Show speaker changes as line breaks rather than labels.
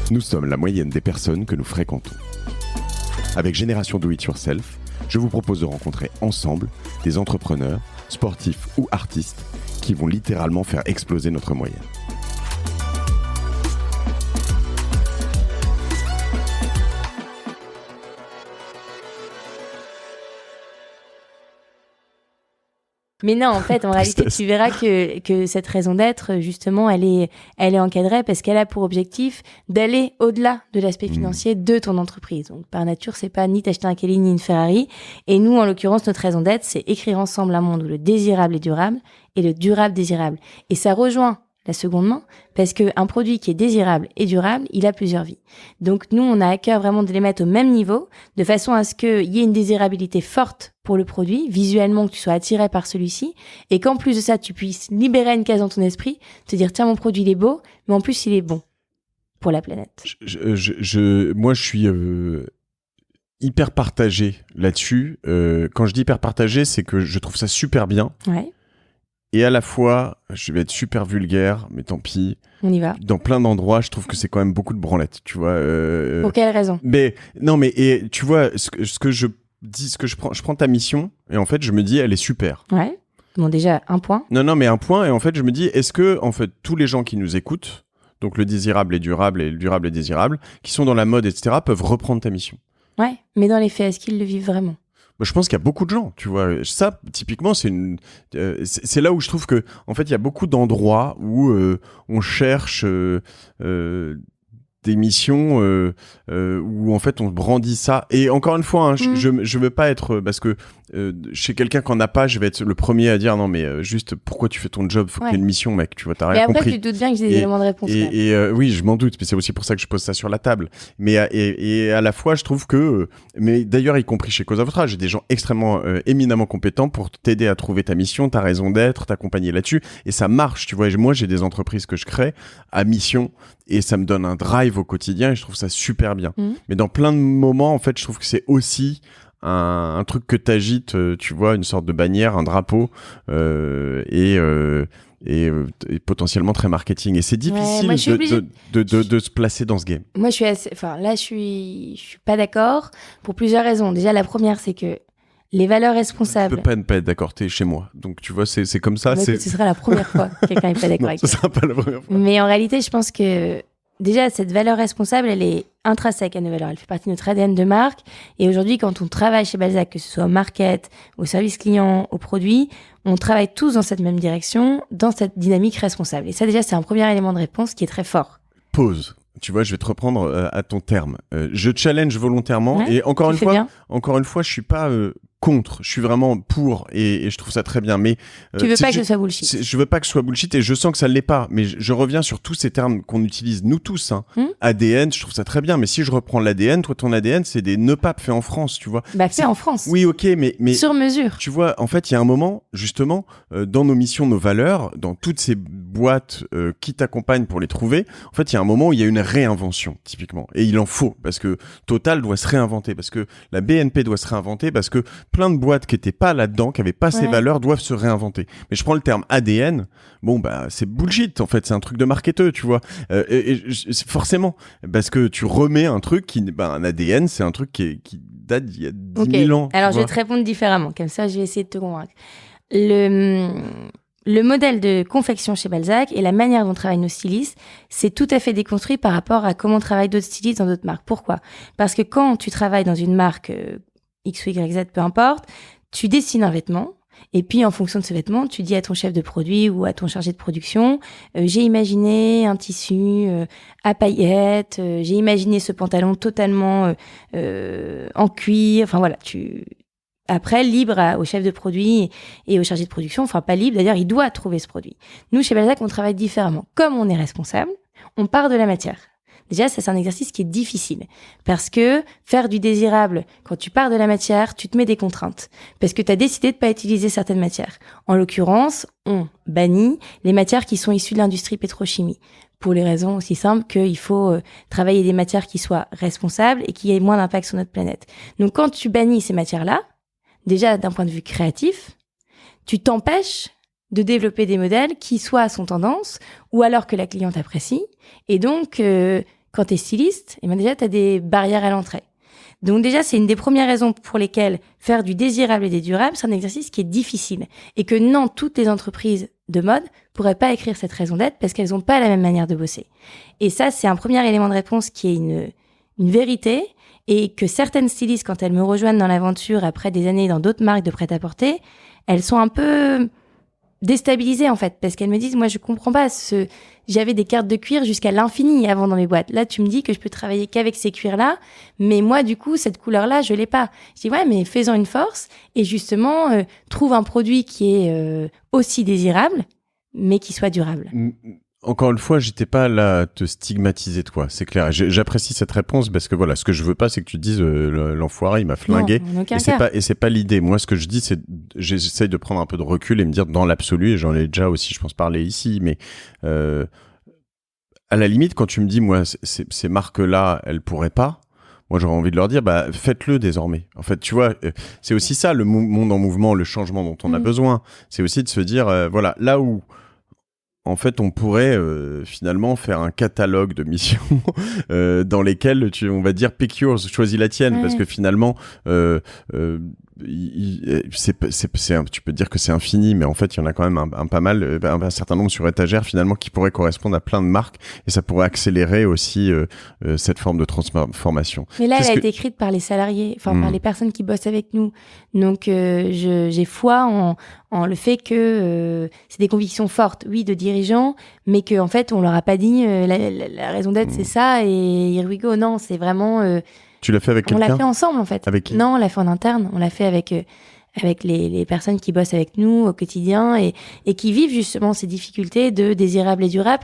Nous sommes la moyenne des personnes que nous fréquentons. Avec Génération Do It Yourself, je vous propose de rencontrer ensemble des entrepreneurs, sportifs ou artistes qui vont littéralement faire exploser notre moyenne.
Mais non, en fait, en réalité, tu verras que cette raison d'être, justement, elle est encadrée parce qu'elle a pour objectif d'aller au-delà de l'aspect financier de ton entreprise. Donc, par nature, c'est pas ni t'acheter un Kelly ni une Ferrari. Et nous, en l'occurrence, notre raison d'être, c'est écrire ensemble un monde où le désirable est durable et le durable désirable. Et ça rejoint la seconde main, parce qu'un produit qui est désirable et durable, il a plusieurs vies. Donc nous, on a à cœur vraiment de les mettre au même niveau, de façon à ce qu'il y ait une désirabilité forte pour le produit, visuellement que tu sois attiré par celui-ci, et qu'en plus de ça, tu puisses libérer une case dans ton esprit, te dire tiens, mon produit il est beau, mais en plus il est bon pour la planète.
Moi, je suis hyper partagé là-dessus. Quand je dis hyper partagé, c'est que je trouve ça super bien.
Ouais.
Et à la fois, je vais être super vulgaire, mais tant pis.
On y va.
Dans plein d'endroits, je trouve que c'est quand même beaucoup de branlettes, tu vois.
Pour quelle raison ?
Mais non, mais et tu vois, ce que je dis, je prends ta mission, et en fait, je me dis, elle est super.
Ouais. Bon, déjà, un point.
Non, mais un point, et en fait, je me dis, est-ce que, en fait, tous les gens qui nous écoutent, donc le désirable est durable et le durable est désirable, qui sont dans la mode, etc., peuvent reprendre ta mission?
Ouais, mais dans les faits, est-ce qu'ils le vivent vraiment ?
Je pense qu'il y a beaucoup de gens, tu vois. Ça, typiquement, c'est là où je trouve que, en fait, il y a beaucoup d'endroits où on cherche des missions où en fait on brandit ça. Et encore une fois, hein, je veux pas être parce que chez quelqu'un qui en a pas, je vais être le premier à dire non mais juste pourquoi tu fais ton job, faut qu'il y ait une mission, mec, tu vois, t'as rien compris.
Mais après tu te doutes bien que j'ai des éléments de réponse.
Oui, je m'en doute, mais c'est aussi pour ça que je pose ça sur la table. Mais et à la fois, je trouve que, mais d'ailleurs y compris chez Cause à votre âge, j'ai des gens extrêmement éminemment compétents pour t'aider à trouver ta mission, ta raison d'être, t'accompagner là-dessus, et ça marche, tu vois. Et moi, j'ai des entreprises que je crée à mission. Et ça me donne un drive au quotidien et je trouve ça super bien. Mais dans plein de moments, en fait, je trouve que c'est aussi un truc que t'agites, tu vois, une sorte de bannière, un drapeau, et potentiellement très marketing. Et c'est difficile de se placer dans ce game.
Moi, je suis pas d'accord pour plusieurs raisons. Déjà, la première, c'est que les valeurs responsables.
Je peux pas être d'accord, t'es chez moi. Donc, tu vois, c'est comme ça.
Ce sera la première fois que quelqu'un n'est pas d'accord avec toi.
Ce sera pas la première fois.
Mais en réalité, je pense que déjà, cette valeur responsable, elle est intrinsèque à nos valeurs. Elle fait partie de notre ADN de marque. Et aujourd'hui, quand on travaille chez Balzac, que ce soit au market, au service client, au produit, on travaille tous dans cette même direction, dans cette dynamique responsable. Et ça, déjà, c'est un premier élément de réponse qui est très fort.
Pause. Tu vois, je vais te reprendre à ton terme. Je challenge volontairement. Ouais, et encore une fois, je suis pas contre. Je suis vraiment pour et je trouve ça très bien. Mais
tu veux pas que ce soit bullshit.
Je veux pas que ce soit bullshit et je sens que ça l'est pas. Mais je reviens sur tous ces termes qu'on utilise nous tous. ADN, je trouve ça très bien. Mais si je reprends l'ADN, toi ton ADN, c'est des nœuds papes faits en France, tu vois.
Fait en France.
Oui, ok, mais
sur mesure.
Tu vois, en fait, il y a un moment justement dans nos missions, nos valeurs, dans toutes ces boîtes qui t'accompagnent pour les trouver. En fait, il y a un moment où il y a une réinvention typiquement et il en faut parce que Total doit se réinventer, parce que la BNP doit se réinventer, parce que plein de boîtes qui étaient pas là-dedans, qui avaient pas ces valeurs, doivent se réinventer. Mais je prends le terme ADN, c'est bullshit en fait, c'est un truc de marketeur, tu vois. Forcément, parce que tu remets un truc un ADN, c'est un truc qui date d'il y a 10 000 ans.
Alors je vais te répondre différemment, comme ça je vais essayer de te convaincre. Le modèle de confection chez Balzac et la manière dont travaillent nos stylistes, c'est tout à fait déconstruit par rapport à comment travaillent d'autres stylistes dans d'autres marques. Pourquoi ? Parce que quand tu travailles dans une marque X ou Y, Z, peu importe, tu dessines un vêtement et puis en fonction de ce vêtement, tu dis à ton chef de produit ou à ton chargé de production j'ai imaginé un tissu à paillettes, j'ai imaginé ce pantalon totalement en cuir, enfin voilà, Après, libre au chef de produit et au chargé de production, enfin pas libre, d'ailleurs, il doit trouver ce produit. Nous, chez Balzac, on travaille différemment. Comme on est responsable, on part de la matière. Déjà, ça, c'est un exercice qui est difficile. Parce que faire du désirable, quand tu pars de la matière, tu te mets des contraintes. Parce que tu as décidé de pas utiliser certaines matières. En l'occurrence, on bannit les matières qui sont issues de l'industrie pétrochimie. Pour les raisons aussi simples qu'il faut travailler des matières qui soient responsables et qui aient moins d'impact sur notre planète. Donc, quand tu bannis ces matières-là, déjà, d'un point de vue créatif, tu t'empêches de développer des modèles qui soit sont tendance ou alors que la cliente apprécie. Et donc, quand tu es styliste, et ben déjà, tu as des barrières à l'entrée. Donc déjà, c'est une des premières raisons pour lesquelles faire du désirable et des durables, c'est un exercice qui est difficile. Et que non, toutes les entreprises de mode pourraient pas écrire cette raison d'être parce qu'elles ont pas la même manière de bosser. Et ça, c'est un premier élément de réponse qui est une vérité, et que certaines stylistes, quand elles me rejoignent dans l'aventure après des années dans d'autres marques de prêt-à-porter, elles sont un peu déstabilisées en fait, parce qu'elles me disent, moi je comprends pas, j'avais des cartes de cuir jusqu'à l'infini avant dans mes boîtes. Là, tu me dis que je peux travailler qu'avec ces cuirs-là, mais moi du coup, cette couleur-là, je l'ai pas. Je dis, ouais, mais fais-en une force, et justement, trouve un produit qui est aussi désirable, mais qui soit durable.
Encore une fois, j'étais pas là à te stigmatiser, toi, c'est clair. J'apprécie cette réponse parce que voilà, ce que je veux pas, c'est que tu te dises l'enfoiré, il m'a flingué.
Non, en aucun cas.
Et c'est pas l'idée. Moi, ce que je dis, c'est j'essaye de prendre un peu de recul et me dire dans l'absolu, et j'en ai déjà aussi, je pense, parlé ici, mais à la limite, quand tu me dis, moi, ces marques-là, elles pourraient pas. Moi, j'aurais envie de leur dire, bah, faites-le désormais. En fait, tu vois, c'est aussi ça, le monde en mouvement, le changement dont on a besoin. C'est aussi de se dire, voilà, là où en fait, on pourrait finalement faire un catalogue de missions dans lesquelles on va dire pick yours, choisis la tienne, parce que finalement, tu peux dire que c'est infini, mais en fait, il y en a quand même un certain nombre sur étagère finalement qui pourraient correspondre à plein de marques, et ça pourrait accélérer aussi cette forme de transformation.
Mais là, elle a été écrite par les salariés, par les personnes qui bossent avec nous. Donc, j'ai foi en le fait que c'est des convictions fortes, oui, de dirigeants, mais qu'en fait, on leur a pas dit la raison d'être, c'est ça, et here we go. Non, c'est vraiment...
Tu l'as fait avec quelqu'un ?
On l'a fait ensemble, en fait.
Avec qui ?
Non, on l'a fait en interne. On l'a fait avec les personnes qui bossent avec nous au quotidien et qui vivent justement ces difficultés de désirable et durable.